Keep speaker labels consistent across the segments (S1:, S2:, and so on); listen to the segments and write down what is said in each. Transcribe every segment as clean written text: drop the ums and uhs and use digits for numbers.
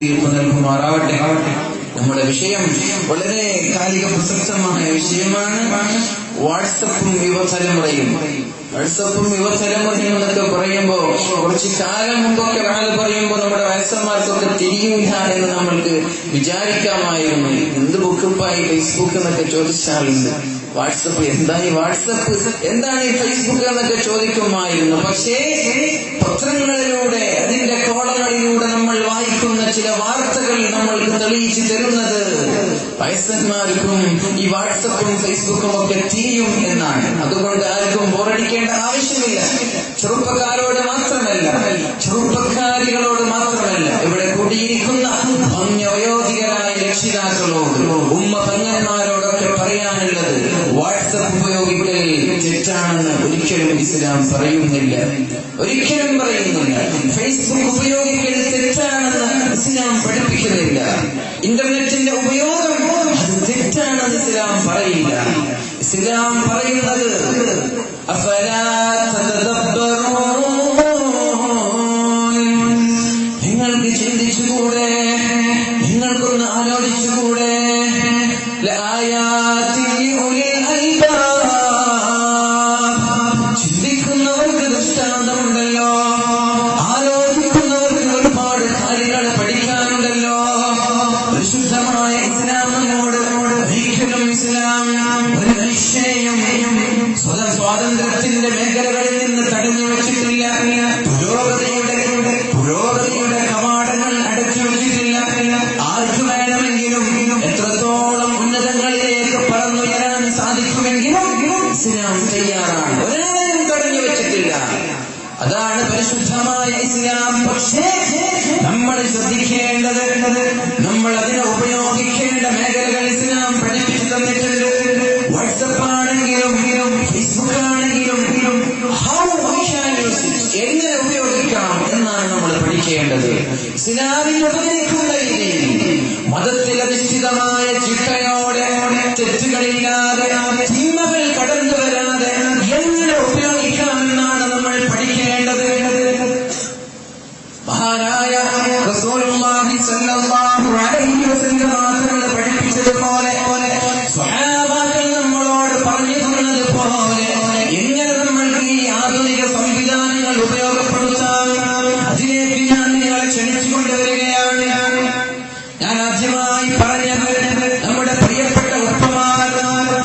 S1: നൽകുമാറാവട്ടെ. നമ്മുടെ വിഷയം വളരെ കാലിക പ്രസക്തമായ വിഷയമാണ്. വാട്സപ്പും യുവതലമുറയും. വാട്സപ്പും യുവതലമുറയും എന്നൊക്കെ പറയുമ്പോ കുറച്ച് കാലം മുമ്പൊക്കെ ഒരാൾ പറയുമ്പോ നമ്മുടെ വയസ്സന്മാർക്കൊക്കെ തിരിയൂല എന്ന് നമ്മൾക്ക് വിചാരിക്കാമായിരുന്നു. എന്ത് ബുക്കിപ്പായി ഫേസ്ബുക്ക് എന്നൊക്കെ ചോദിച്ചാലുണ്ട്. വാട്സപ്പ് എന്തായി, വാട്സപ്പ് എന്താണ് ഈ ഫേസ്ബുക്ക് എന്നൊക്കെ ചോദിക്കുമായിരുന്നു. പക്ഷേ പത്രങ്ങളിലൂടെ അതിന്റെ കോളങ്ങളിലൂടെ നമ്മൾ വായിക്കുന്ന ചില വാർത്തകൾ നമ്മൾക്ക് തെളിയിച്ചു തരുന്നത് വയസ്സന്മാർക്കും ഈ വാട്സപ്പും ഫേസ്ബുക്കും ഒക്കെ തിരിയും എന്നാണ്. അതുകൊണ്ട് ആർക്കും ബോറടിക്കേണ്ട ആവശ്യമില്ല. ചെറുപ്പക്കാരോട് മാത്രമല്ല, ചെറുപ്പക്കാരികളോട് മാത്രമല്ല, ഇവിടെ കൂടിയിരിക്കുന്ന വയോധികരായ രക്ഷിതാക്കളോട്, ഉമ്മ പെങ്ങന്മാരോടൊക്കെ പറയാനുള്ളത്, വാട്സപ്പ് ഉപയോഗിക്കൽ തെറ്റാണെന്ന് ഒരിക്കലും ഇസ്ലാം പറയുന്നില്ല. ഒരിക്കലും പറയുന്നില്ല. ഫേസ്ബുക്ക് ഉപയോഗിക്കൽ തെറ്റാണെന്ന് ഇസ്ലാം പഠിപ്പിക്കുന്നില്ല. ഇന്റർനെറ്റിന്റെ ഉപയോഗം അത് തെറ്റാണെന്ന് ഇസ്ലാം പറയില്ല. ഇസ്ലാം പറയുന്നത് നിങ്ങൾക്ക് ചിന്തിച്ചുകൂടെ, നിങ്ങൾക്കൊന്ന് ആലോചിച്ചുകൂടെ? ചിന്തിക്കുന്നവർക്ക് ദൃഷ്ടാന്തമുണ്ടല്ലോ, ആലോചിക്കുന്നവർക്ക് ഒരുപാട് കാര്യങ്ങൾ പഠിക്കാനുണ്ടല്ലോ. പരിശുദ്ധമായ ഇസ്ലാം നമ്മോട് ഒരിക്കലും ഇസ്ലാം ഒരു മനുഷ്യനെയും സ്വാതന്ത്ര്യത്തിന്റെ മേഖലകളിൽ നിന്ന് തടഞ്ഞു വെച്ചിട്ടില്ല. പുരോഗതിയുടെ കവാടങ്ങൾ അടച്ചു വെച്ചിട്ടില്ല. ആർക്ക് വേണമെങ്കിലും എത്രത്തോളം ഉന്നതങ്ങളിലേക്ക് പറന്നുയരാൻ സാധിക്കുമെങ്കിലും ഇസ്ലാം തയ്യാറാണ്. ഒരാളെയും തടഞ്ഞു വെച്ചിട്ടില്ല. അതാണ് പരിശുദ്ധമായ ഇസ്ലാം. പക്ഷേ നമ്മൾ ശ്രദ്ധിക്കേണ്ടത്, നമ്മൾ അതിനെ ഉപയോഗിക്കേണ്ട മേഖലകൾ ഇസ്ലാം പഠിപ്പിച്ചു തന്നിട്ടുണ്ട്. വാട്സപ്പ് ആണെങ്കിലും ഫേസ്ബുക്ക് ആണെങ്കിലും എങ്ങനെ ഉപയോഗിക്കാം എന്നാണ് നമ്മൾ പഠിക്കേണ്ടത്. ഇസ്ലാമിന്റെ ഉപദേശിക്കുന്ന രീതിയിൽ മതത്തിൽ അധിഷ്ഠിതമായ ചിട്ടയോടെ, തെറ്റുകളില്ലാതെ, തിന്മകൾ കടന്നു വരാതെ എങ്ങനെ ഉപയോഗിക്കാമെന്നാണ് നമ്മൾ പഠിക്കേണ്ടത്. മഹാനായ റസൂലുള്ളാഹി സ്വല്ലല്ലാഹു അലൈഹി വസല്ലം തങ്ങൾ പഠിപ്പിച്ചതുപോലെ, സ്വഹാബാക്കൾ നമ്മളോട് പറഞ്ഞു തന്നതുപോലെ എങ്ങനെ നമ്മൾക്ക് ഈ ആധുനിക സംവിധാനങ്ങൾ ഉപയോഗപ്പെടുത്താം, അതിലേക്ക് ഞാൻ നിങ്ങളെ ക്ഷണിച്ചു കൊണ്ടുവരികയാണ്. ഞാൻ ആദ്യമായി പറഞ്ഞത്, നമ്മുടെ പ്രിയപ്പെട്ട ഉപ്പമാർ,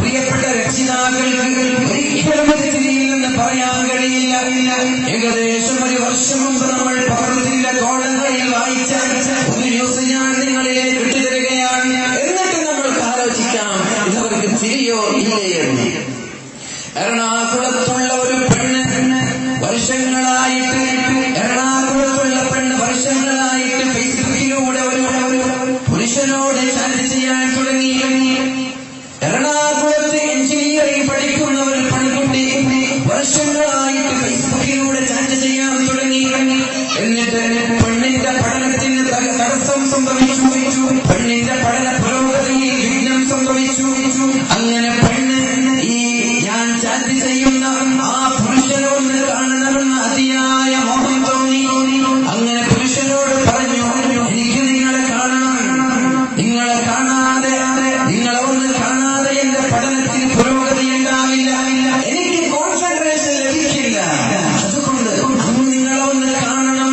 S1: പ്രിയപ്പെട്ട രക്ഷിതാക്കൾക്ക് ഒരിക്കലും തിരിയില്ലെന്ന് പറയാൻ കഴിയില്ല. ഏകദേശം ഒരു വർഷം മുമ്പ് നമ്മൾ പത്രത്തിന്റെ കോളങ്ങളിൽ വായിച്ച ഒരു ന്യൂസ് ഞാൻ നിങ്ങളിലേക്ക് ഇട്ടുതരികയാണ്. എന്നിട്ട് നമ്മൾക്ക് ആലോചിക്കാം ഇതവർക്ക് തിരിയോ ഇല്ലേ എന്ന്. എറണാകുളത്തുള്ള ഒരു പെണ്ണ് വർഷങ്ങളായിട്ട് ഫേസ്ബുക്കിലൂടെ ഒരു പുരുഷനോട് ചാറ്റ് ചെയ്യാൻ തുടങ്ങി. എറണാകുളത്ത് എഞ്ചിനീയറിംഗ് പഠിക്കുന്ന ഒരു പെൺകുട്ടി വർഷങ്ങളായിട്ട് ഫേസ്ബുക്കിലൂടെ ചാറ്റ് ചെയ്യാൻ തുടങ്ങി. എന്നിട്ട് പെണ്ണിന്റെ പഠനത്തിന് തടസ്സം സംഭവിച്ചു. പെണ്ണിന്റെ പഠന പുരോഗതിയിൽ വിഘ്നം സംഭവിച്ചു. അങ്ങനെ പെണ്ണ് ഈ ഞാൻ ചാറ്റ് ചെയ്യുന്ന ആ പുരുഷനോട് കാണണമെന്ന അതിയായ മോഹം തോന്നി. അങ്ങനെ പുരുഷനോട് പറഞ്ഞു, എനിക്ക് നിങ്ങളെ കാണണം, നിങ്ങളെ കാണാതെ, നിങ്ങളെ ഒന്ന് കാണാതെ എന്റെ പഠനത്തിന് പുരോഗതി ഉണ്ടാവില്ല, എനിക്ക് കോൺസെൻട്രേഷൻ ലഭിക്കില്ല, അതുകൊണ്ട് അന്ന് നിങ്ങളെ ഒന്ന് കാണണം.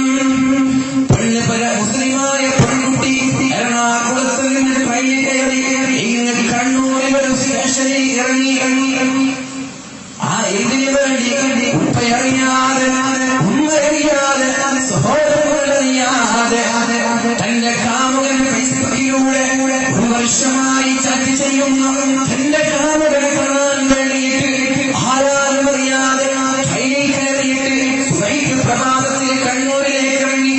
S1: പെണ്ണ് മുസ്ലിമായ പെൺകുട്ടി എറണാകുളത്ത് നിന്ന് ട്രെയിൻ കയറി ഇങ്ങനെ കണ്ണൂരിൽ ഒരു സ്റ്റേഷനിൽ ഇറങ്ങി. ആ എന്തിനു വേണ്ടി? ഉപ്പയറിയാതെ, ഉമ്മയറിയാതെ, സഹോദരങ്ങളറിയാതെ തന്റെ കാമുകൻ ഫേസ്ബുക്കിലൂടെ ഒരു വർഷമായി ചാറ്റ് ചെയ്യുന്ന തന്റെ കാമുകനെ കാണാൻ വേണ്ടിയിട്ട് ആരാരും അറിയാതെ ട്രെയിനിൽ കയറിയിട്ട് സുബഹിക്ക് പ്രഭാതത്തിൽ കണ്ണൂരിലേക്ക് ഇറങ്ങി.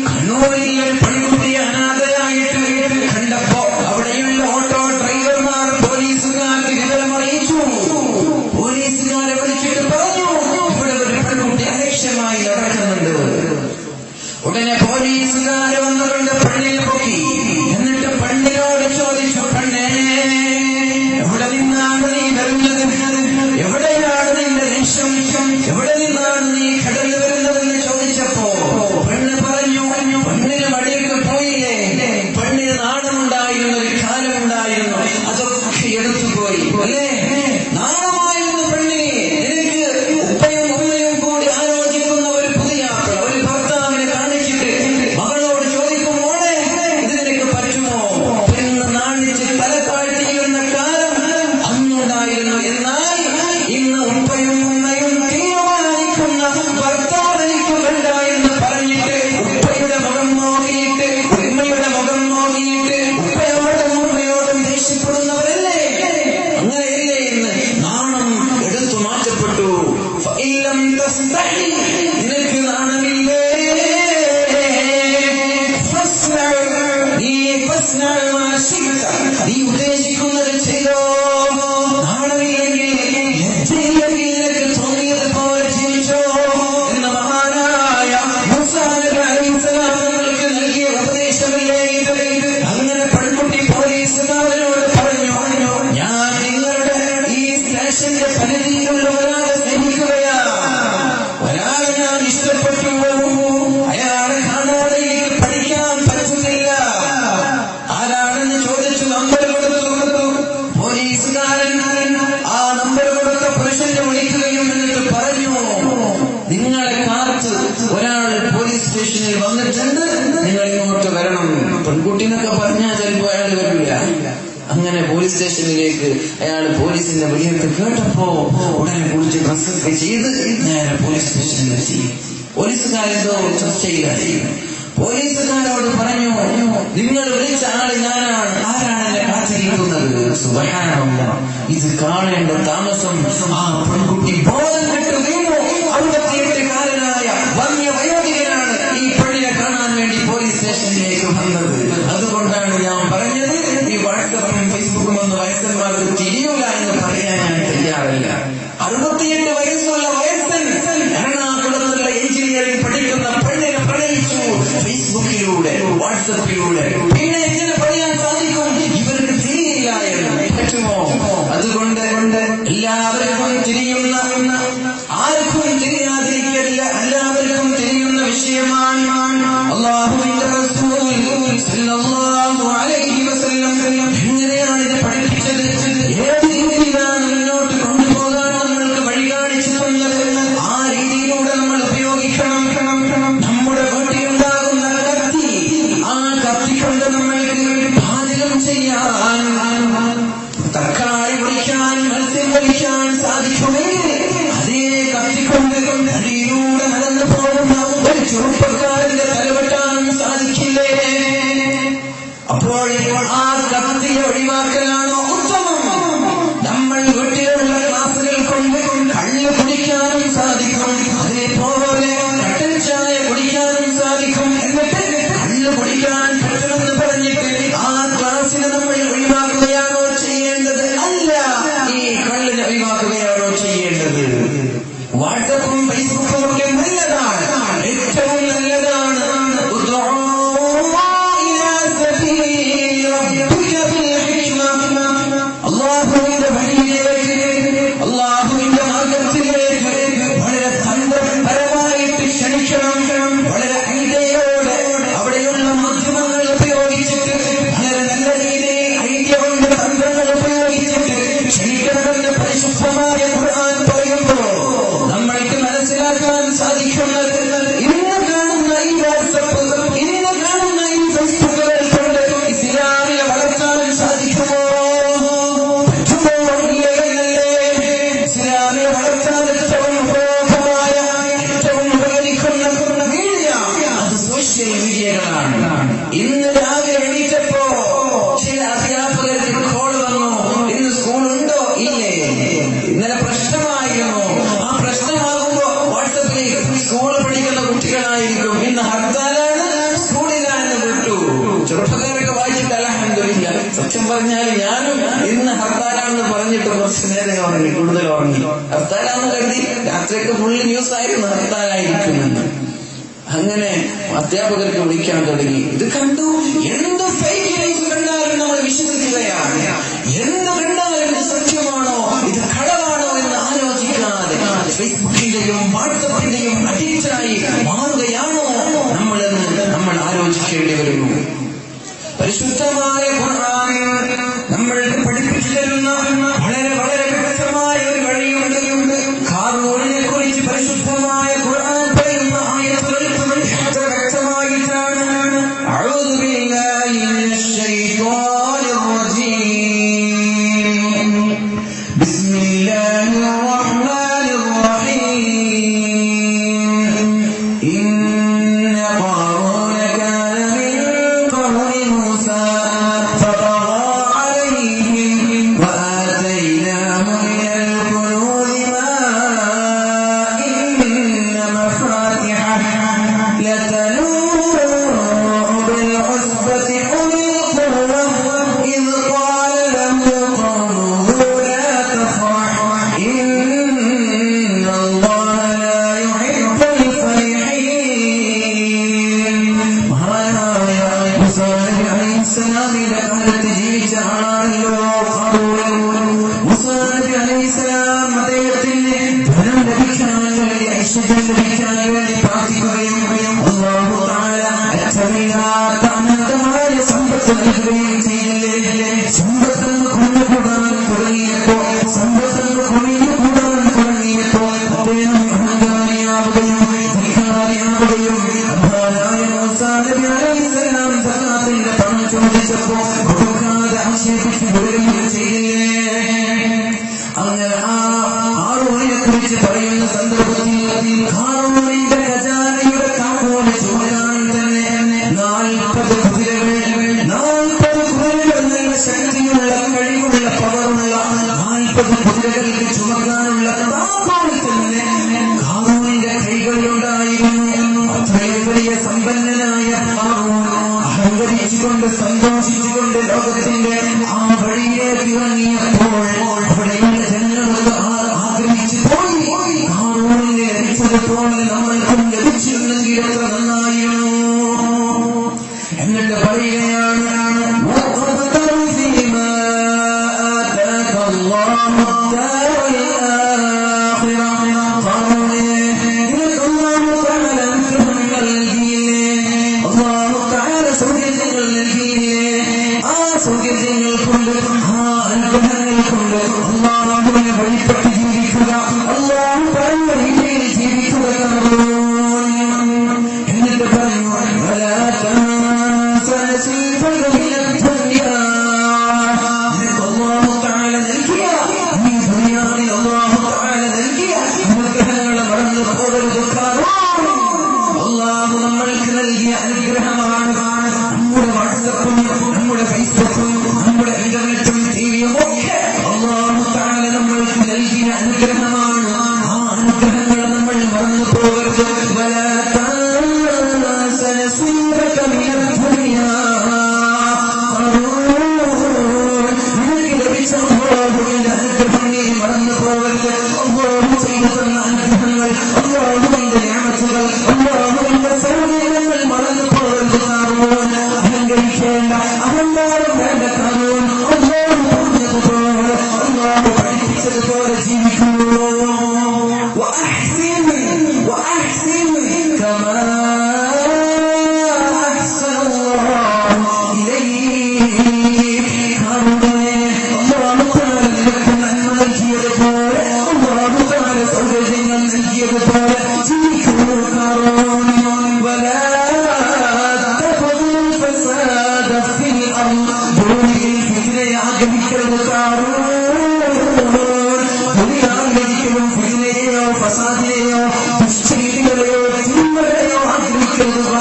S1: കണ്ണൂരിൽ ഒരു പെൺകുട്ടി അനാഥയായിട്ട് കണ്ടപ്പോ അവിടെയുള്ള ഓട്ടോ ഡ്രൈവർമാർ പോലീസുകാർക്ക് വിവരം അറിയിച്ചു. പോലീസുകാരെ വിളിച്ചിട്ട് പറഞ്ഞു, ഇവിടെ ഒരു പെൺകുട്ടി അലക്ഷ്യമായി നടക്കുന്നുണ്ട്. ഉടനെ പോലീസുകാര് വന്നുകൊണ്ട് പെണ്ണിൽ പൊക്കി. എന്നിട്ട് പെണ്ണിനോട് ചോദിച്ചു, പെണ്ണേ എവിടെ നിന്നാണ് നീ ഉദ്ദേശിക്കുന്നത് ചെയ്തോ. നാണമില്ലെങ്കിൽ നിനക്ക് തോന്നിയതുപോലെ ജീവിച്ചോ എന്ന മഹാനായ മൂസാ നബി അലൈഹിസ്സലാമക്ക് നൽകിയ ഉപദേശമില്ലേ ഇത്. അങ്ങനെ പെൺകുട്ടി പോലീസുകാരനോട് പറഞ്ഞു, ഞാൻ നിങ്ങളുടെ ഈ സ്റ്റേഷന്റെ പരിധിയിലുള്ള ഒരാളെ സ്നേഹിക്കുകയാണ്, ഒരാളെ ഞാൻ ഇഷ്ടപ്പെട്ടു, അയാളെ കാണാതെ എനിക്ക് പഠിക്കാൻ പറ്റുന്നില്ല. ആരാണെന്ന് ചോദിച്ചു നമ്പർ കൊടുത്തു. പോലീസുകാരൻ ആ നമ്പർ കൊടുത്ത പുരുഷനെ വിളിക്കുകയും എന്നിട്ട് പറഞ്ഞു, നിങ്ങളെ കാത്ത് ഒരാൾ പോലീസ് സ്റ്റേഷനിൽ വന്നിട്ടുണ്ട്, നിങ്ങൾ ഇങ്ങോട്ട് വരണം. പെൺകുട്ടിന്നൊക്കെ പറഞ്ഞാൽ ചിലപ്പോൾ അയാൾ വരില്ല. അങ്ങനെ പോലീസ് സ്റ്റേഷനിലേക്ക് അയാൾ പോലീസിന്റെ വിളിയൊക്കെ കേട്ടപ്പോ ഉടനെ കുളിച്ച് ഡ്രസ്സൊക്കെ ചെയ്ത് നേരെ പോലീസ് സ്റ്റേഷനിലെത്തി. പോലീസുകാരെന്തോ ചർച്ചയിലായി. പോലീസുകാരോട് പറഞ്ഞു, നിങ്ങൾ വിളിച്ച ആള് ഞാനാണ്, ആരാണ് എന്നെ കാത്തിരിക്കുന്നത്? സുബ്ഹാനല്ലാഹ്, ഇത് കാണേണ്ട താമസം ആ പെൺകുട്ടി ബോധം കെട്ട് വീണു. 58-കാരനായ വന്യവയോധികനാണ് ഈ പെണ്ണിനെ കാണാൻ വേണ്ടി പോലീസ് സ്റ്റേഷനിലേക്ക് വന്നത്. അതുകൊണ്ടാണ് ഞാൻ പറഞ്ഞത്, ഈ വാട്സപ്പും ഫേസ്ബുക്കും ഒന്നും വയസ്സന്മാർക്ക് തിരിയൂല എന്ന് പറയാൻ ഞാൻ തയ്യാറല്ല. 68 വയസ്സുള്ള വയസ്സൻ എറണാകുളത്തുള്ള എഞ്ചിനീയറിംഗ് പഠിക്കുന്ന പെണ്ണിനെ പ്രണയിച്ചു ഫേസ്ബുക്കിലൂടെ, വാട്സപ്പിലൂടെ. പിന്നെ എങ്ങനെ പറയാൻ സാധിക്കും? ഇവർക്ക് തിരിയില്ല എന്ന് പറ്റുമോ? അതുകൊണ്ട് എല്ലാവർക്കും തിരിയുന്ന, ആർക്കും തിരിയാതിരിക്കില്ല, എല്ലാവർക്കും തിരിയുന്ന വിഷയമാണ് അല്ലാഹുവിന്റെ റസൂൽ സല്ലല്ലാഹു അലൈഹി വസല്ലം എങ്ങനെയാണ് ഇത് പഠിപ്പിച്ചത്, ഏത് രീതിയിലാണ് മുന്നോട്ട് കൊണ്ടുപോകാൻ നമ്മൾക്ക് വഴി കാണിച്ചു തന്നത്, ആ രീതിയിലൂടെ നമ്മൾ ഉപയോഗിക്കണം. നമ്മുടെ വീട്ടിലുണ്ടാകുന്ന കത്തി, ആ കത്തി കൊണ്ട് നമ്മൾക്ക് പാചകം ചെയ്യാൻ, തക്കാളി പൊളിക്കാൻ, മത്സ്യം പൊളിക്കാൻ സാധിക്കുമെങ്കിൽ അതേ കത്തിക്കൊണ്ട് അതിലൂടെ നടന്നു പോകുന്ന ഒരു ചെറുപ്പക്കാരന്റെ തലവെട്ടാൻ സാധിക്കില്ലേ? അപ്പോൾ ആ കത്തിയെ ഒഴിവാക്കലാണോ ഉത്തമം? നമ്മൾ വീട്ടിലുള്ള ഗ്ലാസുകൾ കൊണ്ട് കള്ള് കുടിക്കാനും സാധിക്കും, അതേപോലെ കട്ടൻ ചായ കുടിക്കാനും സാധിക്കും. എന്നിട്ട് കള്ള് കുടിക്കാൻ പറ്റുമെന്ന് പറഞ്ഞിട്ട് ആ ഗ്ലാസിനെ നമ്മൾ ഒഴിവാക്കുകയാണോ ചെയ്യേണ്ടത്? അല്ല, ഈ കള്ളിനെ ഒഴിവാക്കുകയാണോ ചെയ്യേണ്ടത്? വാട്സപ്പും ഫേസ്ബുക്കും ഒക്കെ നല്ലതാണ്, ഏറ്റവും നല്ലതാണ്. അല്ലാഹുവിന്റെ വഴിയിലേക്ക്, അല്ലാഹുവിന്റെ മാർഗത്തിലേക്ക് വളരെ തന്ത്രപരമായിട്ട് ക്ഷണിക്കണം. വളരെ ഐഡിയയോടെ അവിടെയുള്ള മാധ്യമങ്ങൾ ഉപയോഗിച്ചിട്ട്, വളരെ നല്ല രീതിയിൽ ഐഡിയ കൊണ്ട് തന്ത്രങ്ങൾ ഉപയോഗിച്ചിട്ട് ക്ഷണിക്കണമെന്ന് പരിശുദ്ധമായ ഖുർആൻ പറയുമ്പോൾ നമ്മൾക്ക് മനസ്സിലാക്കാൻ സാധിക്കുന്നത്, ഇന്ന് കാണുന്ന ഈ വാട്സപ്പ്, ഇന്ന് കാണുന്ന ഈ ഫേസ്ബുക്കുകൾ കൊണ്ട് ഇസ്ലാമിനെ വളർത്താൻ സാധിക്കുമോ? പറ്റുമോ? ഇല്ലല്ലേ? ഇസ്ലാമിനെ വളർത്താൻ ഏറ്റവും ഉപയോഗമായ, ഏറ്റവും ഉപകരിക്കുന്ന മീഡിയ അത് സോഷ്യൽ മീഡിയകളാണ്. ഇന്ന് രാവിലെ എണീറ്റപ്പോ ചില അധ്യാപകർക്ക് കോൾ വന്നു, ഇന്ന് സ്കൂളുണ്ടോ? ഇല്ലേ? ഇന്നലെ പ്രശ്നമായിരുന്നു. ആ പ്രശ്നമാകുമ്പോ വാട്സപ്പിലേക്ക് സ്കൂൾ പഠിക്കുന്ന കുട്ടികളായിരിക്കും, ഇന്ന് ഹർത്താലാണ്, സ്കൂളിലാന്ന് വിട്ടു. ചെറുപ്പക്കാരൊക്കെ വായിച്ചിട്ട് അൽഹംദുലില്ലാഹ്. സത്യം പറഞ്ഞാൽ ഞാനും ഇന്ന് ഹർത്താലാണെന്ന് പറഞ്ഞിട്ട് കുറച്ച് നേരം ഉറങ്ങി, കൂടുതൽ ഉറങ്ങി. ഹർത്താലാന്ന് കരുതി രാത്രിയൊക്കെ ഫുള്ള് ന്യൂസ് ആയിരുന്നു ഹർത്താലായിരിക്കുമെന്ന്. അങ്ങനെ അധ്യാപകർക്ക് വിളിക്കാൻ തുടങ്ങി. ഇത് കണ്ടു, എന്ത് ഫേക്ക് ന്യൂസ് കണ്ടാലും നമ്മൾ വിശ്വസിക്കുകയാണ്. എന്ത് കണ്ടാലും ഇത് സത്യമാണോ, ഇത് കളവാണോ എന്ന് ആലോചിക്കാതെ ഫേസ്ബുക്കിന്റെയും വാട്സപ്പിന്റെയും അഡിക്റ്റായി മാറുകയാണോ നമ്മളെന്ന് നമ്മൾ ആലോചിക്കേണ്ടി വരുന്നു. പരിശുദ്ധമായ ഖുർആൻ നമ്മൾക്ക് പഠിപ്പിച്ചു തരുന്ന വളരെ വളരെ വ്യക്തമായ ഒരു വഴിയുണ്ട്. ഖാറൂനിനെ കുറിച്ച് പരിശുദ്ധമായ ഖുർആൻ പറയുന്ന ആയത്തുകൾ എത്ര വ്യക്തമായിട്ടാണ്. അഊദു ബില്ലാഹി മിനശ് ശൈത്വാനിർ റജീം. ബിസ്മില്ലാഹിർ റഹ്മാനിർ റഹീം. ഇന്ന ഖാറൂന കാന മിൻ ഖൗമി മൂസാ ഫബഗാ അലൈഹിം വആതൈനാഹു മിനൽ കുനൂസി മാ ഇന്ന മഫാത്തിഹഹ ലതനൂഉ ബിൽ ഉസ്ബതി ഉലിൽ ഖുവ്വ അലൈഹിസ്സലാമിന്റെ കാലത്ത് ജീവിച്ച ആളാണല്ലോ മൂസാ നബി അലൈഹിസ്സലാം. അദ്ദേഹത്തിന് ധനം ലഭിക്കാൻ വേണ്ടി, ഐശ്വര്യം ലഭിക്കാൻ വേണ്ടി പ്രാർത്ഥിക്കുകയും അല്ലാഹു തആല അറ്റമില്ലാത്ത അനന്തമായ സമ്പത്ത് നൽകുകയും ചെയ്തില്ലേ. സമ്പത്തിന് കൊണ്ടുകൂടാൻ തുടങ്ങിയപ്പോ അദ്ദേഹം അഹങ്കാരിയാവുകയും ധിക്കാരിയാവുകയും അബ്ബാനായ മൂസാ നബി അലൈഹിസ്സലാം സകാത്തിന്റെ പണം ചോദിച്ചപ്പോ കൊടുക്കാതെ ആക്ഷേപിച്ചു വിടുകയും ചെയ്തില്ലേ. അങ്ങനെ ഹാറൂനെ കുറിച്ച് പറയുന്ന സന്ദർഭത്തിൽ ഹാറൂനിന്റെ ഖജാനയുടെ താക്കോല് ചൂടാൻ തന്നെ 40 കുതിരകൾ, 40 കുതിരകൾ, നല്ല ശക്തിയുള്ള കഴിവുള്ള പവറുള്ള 40 കുതിരകൾക്ക് ചുമക്കാനുള്ള താക്കോൽ തന്നെ ഹാറൂനിന്റെ കൈകളിലുണ്ടായിരുന്നു. അത്രയും വലിയ സമ്പന്നനായ ഹാറൂൻ അഹങ്കരിച്ചുകൊണ്ട് സന്തോഷിച്ചുകൊണ്ട് ലോകത്തിന്റെ ആ വഴിയിലേക്ക് ഇറങ്ങിയപ്പോൾ അവിടെയുള്ള ജനങ്ങളൊക്കെ ആഗ്രഹിച്ചു പോയി. ഹാറൂനിനെ ലഭിച്ചതുപോലെ നമ്മൾക്കും ലഭിച്ചിരുന്നെങ്കിൽ എത്ര നന്നായിരുന്നു. എന്നിട്ട് പറയുകയാണ് അല്ലാഹുവിനെ വഴിപ്പെട്ട് ജീവിക്കുക, അല്ലാഹു പറയുന്ന രീതിയിൽ ജീവിക്കുക. എന്നിട്ട് പറഞ്ഞു അല്ലാഹു തആല നൽകിയ ഈ ദുനിയാവിൽ അല്ലാഹു തആല നൽകിയ അനുഗ്രഹങ്ങളെ മറന്നു പോകരുത്. അല്ലാഹു നമ്മൾക്ക് നൽകിയ അനുഗ്രഹമാണ് നമ്മുടെ വാട്സപ്പും നമ്മുടെ ഫേസ്ബുക്കും നമ്മുടെ ഇന്റർനെറ്റും ടിവിയും ഒക്കെ അല്ലാഹു തആല നമ്മൾക്ക് നൽകിയ അനുഗ്രഹമാണ്. ആ അനുഗ്രഹങ്ങൾ നമ്മൾ മറന്നു പോകരുത്. മറന്നു പോകരുത്. അല്ലാഹു ചെയ്തു തന്ന അനുഗ്രഹങ്ങൾ, അല്ലാഹുവിന്റെ നിഅമത്തുകൾ, അല്ലാഹുവിന്റെ സൗകര്യങ്ങൾ മറന്നു പോകരുത്. അഹങ്കരിക്കേണ്ട, അഹങ്കാരം വേണ്ട. അല്ലാഹു പറഞ്ഞതുപോലെ, അല്ലാഹു പഠിപ്പിച്ചതുപോലെ ജീവിക്കുന്നു. وأحسن كما أحسن الله إليك. അല്ലാഹു തആല നിനക്ക് നന്മ നൽകിയതുപോലെ, അല്ലാഹു തആല സൗകര്യങ്ങൾ നൽകിയതുപോലെ ജീവിക്കുന്നു. ولا تبغوا الفساد في الأرض. ഭൂമിയിൽ ഫിത്നയെ ആഗ്രഹിക്കരുത്. ദുനിയാവിലൊരിക്കലും ഫിത്നയെയോ ഫസാദിനെയോ ദുഷ്ചെയ്തികളെയോ തിന്മകളെയോ ആഗ്രഹിക്കരുത്.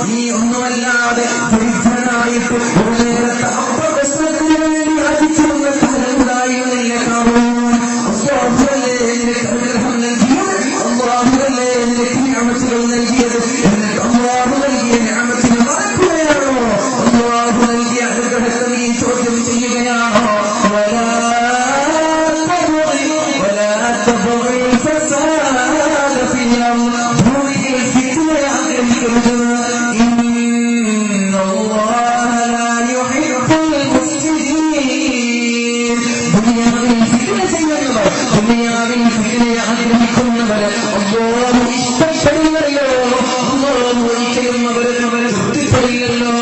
S1: നീ ഒന്നുമല്ലാതെ ദരിദ്രനായിട്ട് ഒരു നേരത്തെ അപ്പവസ്ത്രത്തിന് വേണ്ടി യാചിച്ചിരുന്ന കാലമുണ്ടായിരുന്നില്ല. അല്ലാഹുവല്ലേ നിനക്ക് അനുഗ്രഹം നൽകിയത്, അല്ലാഹുവല്ലേ നിനക്ക് നിഅമത്തുകൾ നൽകിയത്. എന്നിട്ട് അല്ലാഹു നൽകിയ നിഅമത്തിനെ മറക്കുകയാണോ? അല്ലാഹു നൽകിയ അനുഗ്രഹത്തെ നീ ചോദ്യം ചെയ്യുകയാണോ? ഭൂമിയിൽ ഫിത്നയെ ആഗ്രഹിക്കരുത്. ദുനിയാവിൽ ഫിത്ന ചെയ്യുന്നവർ, ദുനിയാവിൽ ഫിത്നയെ ആഗ്രഹിക്കുന്നവരെ അല്ലാഹു ഇഷ്ടപ്പെടുകയോ? അല്ലാഹു ഒരിക്കലും അവരെ തൃപ്തിപ്പെടില്ലല്ലോ.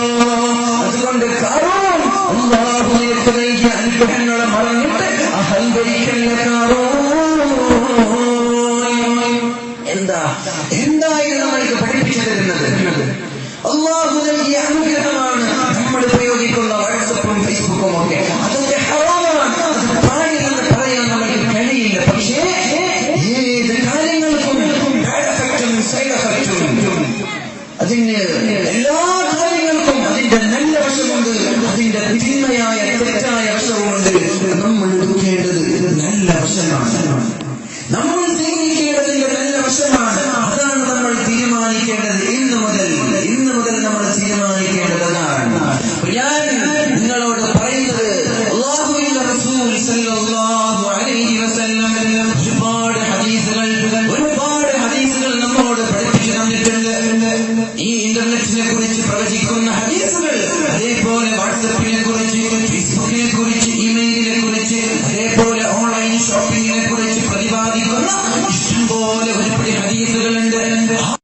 S1: അതുകൊണ്ട് ഖാറൂൻ അല്ലാഹു നിനക്ക് നൽകിയ അനുഗ്രഹങ്ങളെ മറന്നിട്ട് അഹങ്കരിക്കല്ല. എന്തായിരുന്നു നമ്മൾക്ക് പഠിപ്പിച്ചു തരുന്നത്? അല്ലാഹു നൽകിയ അനുഗ്രഹമാണ് നമ്മൾ ഉപയോഗിക്കുന്ന വാട്സപ്പും ഫേസ്ബുക്കും ഒക്കെ. അതൊക്കെ ഹറാമാണ്, അത് പാടില്ലെന്ന് പറയാൻ നമുക്ക് കഴിയില്ല. പക്ഷേ ഏത് കാര്യങ്ങൾക്കും ബാഡ് എഫക്റ്റും സൈഡ് എഫക്റ്റും, അതിന് എല്ലാ കാര്യങ്ങൾക്കും അതിന്റെ നല്ല വശമുണ്ട്, അതിന്റെ തിന്മയായ തെറ്റായ വശവുമുണ്ട്. നമ്മൾ എടുക്കേണ്ടത് നല്ല വശമാണ്, നമ്മൾ സ്വീകരിക്കേണ്ടതിന്റെ നല്ല വശമാണ്. അതാണ് നമ്മൾ തീരുമാനിക്കേണ്ടത്. ഇന്ന് മുതൽ നമ്മൾ തീരുമാനിക്കേണ്ടതാണ്. ഞാൻ നിങ്ങളോട് പറയുന്നത്, അല്ലാഹുവിന്റെ റസൂൽ സല്ലല്ലാഹു അലൈഹി വസല്ലം ഒരുപാട് ഹദീസുകൾ നമ്മോട് പഠിപ്പിച്ചു തന്നിട്ടുണ്ട്. ഈ ഇന്റർനെറ്റിനെ കുറിച്ച് പ്രവചിക്കുന്ന ഹദീസുകൾ, അതേപോലെ ഒരുപാട് ഹദീസുകളുണ്ട്.